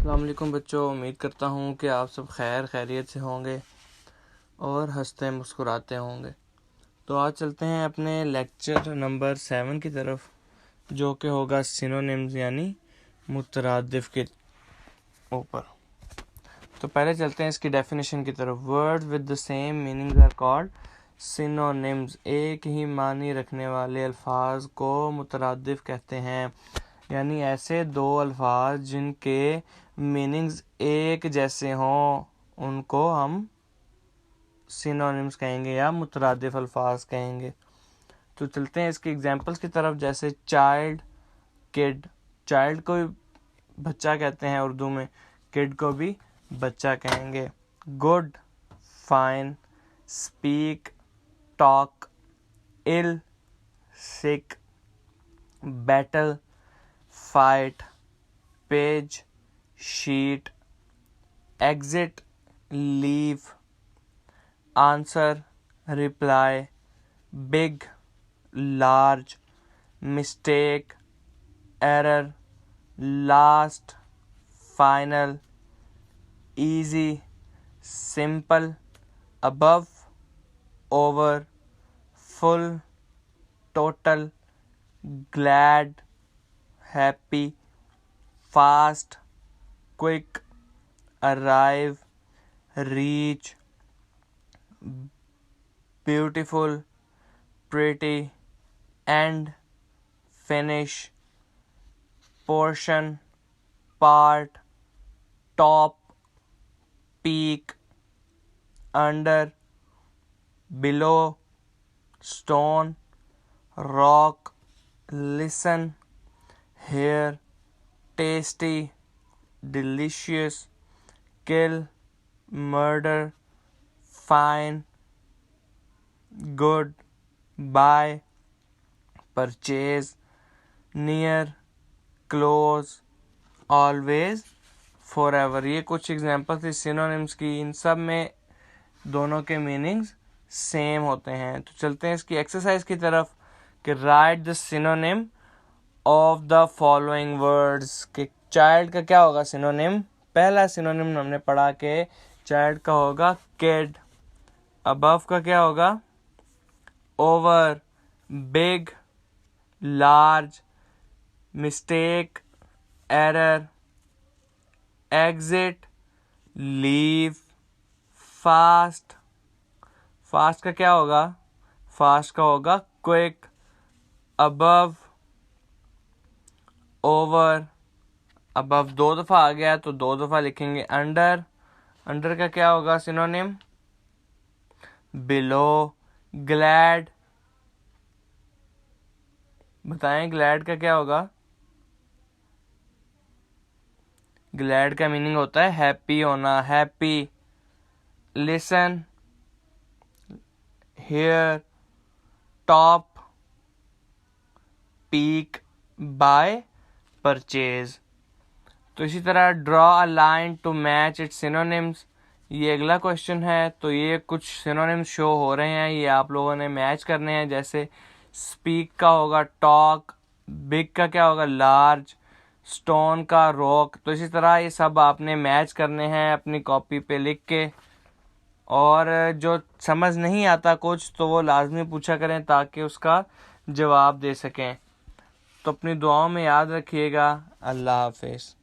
अस्सलाम वालेकुम बच्चों, उम्मीद करता हूँ कि आप सब खैरियत से होंगे और हंसते मुस्कुराते होंगे। तो आज चलते हैं अपने लेक्चर नंबर 7 की तरफ, जो कि होगा सिनोनिम्स यानी मुतरादिफ के ऊपर। तो पहले चलते हैं इसकी डेफिनेशन की तरफ। Words with the same meanings are called synonyms. एक ही मानी रखने वाले अल्फाज को मुतरादिफ कहते हैं, यानी ऐसे दो अल्फाज जिनके मीनिंग्स एक जैसे हों उनको हम सिनोनिम्स कहेंगे या मुतरादिफ अल्फाज कहेंगे। तो चलते हैं इसकी एग्जांपल्स की तरफ, जैसे चाइल्ड, किड। चाइल्ड को भी बच्चा कहते हैं उर्दू में, किड को भी बच्चा कहेंगे। Good, fine, speak, talk, ill, sick, battle, fight, page, sheet, exit, leave, answer, reply, big, large, mistake, error, last, final, easy, simple, above, over, full, total, glad, happy, fast, quick, arrive, reach, beautiful, pretty, end, finish, portion, part, top, peak, under, below, stone, rock, listen, hear, tasty, delicious, kill, murder, fine, good, buy, purchase, near, close, always, forever। ये कुछ example थी synonyms की। इन सब में दोनों के meanings same होते हैं। तो चलते हैं इसकी एक्सरसाइज की तरफ कि right the synonym of the following words. कि चाइल्ड का क्या होगा सिनोनिम। पहला सिनोनिम हमने पढ़ा कि चाइल्ड का होगा किड। अबव का क्या होगा over, big, large, mistake, error, exit, leave, fast. Fast का क्या होगा, फास्ट का होगा क्विक। अबव, ओवर, अबव दो दफ़ा आ गया तो दो दफ़ा लिखेंगे। अंडर, अंडर का क्या होगा सिनोनिम बिलो। ग्लैड, बताएं ग्लैड का क्या होगा। ग्लैड का मीनिंग होता है हैप्पी होना, happy. Listen, hear, top, peak, buy, purchase. तो इसी तरह draw a line to match its synonyms. ये अगला क्वेश्चन है। तो ये कुछ सिनोनिम्स शो हो रहे हैं, ये आप लोगों ने मैच करने हैं। जैसे स्पीक का होगा टॉक, बिग का क्या होगा लार्ज, स्टोन का रॉक। तो इसी तरह ये सब आपने मैच करने हैं अपनी कॉपी पे लिख के। और जो समझ नहीं आता कुछ तो वो लाजमी पूछा करें ताकि उसका जवाब दे सकें। तो अपनी दुआओं में याद रखिएगा। अल्लाह हाफिज़।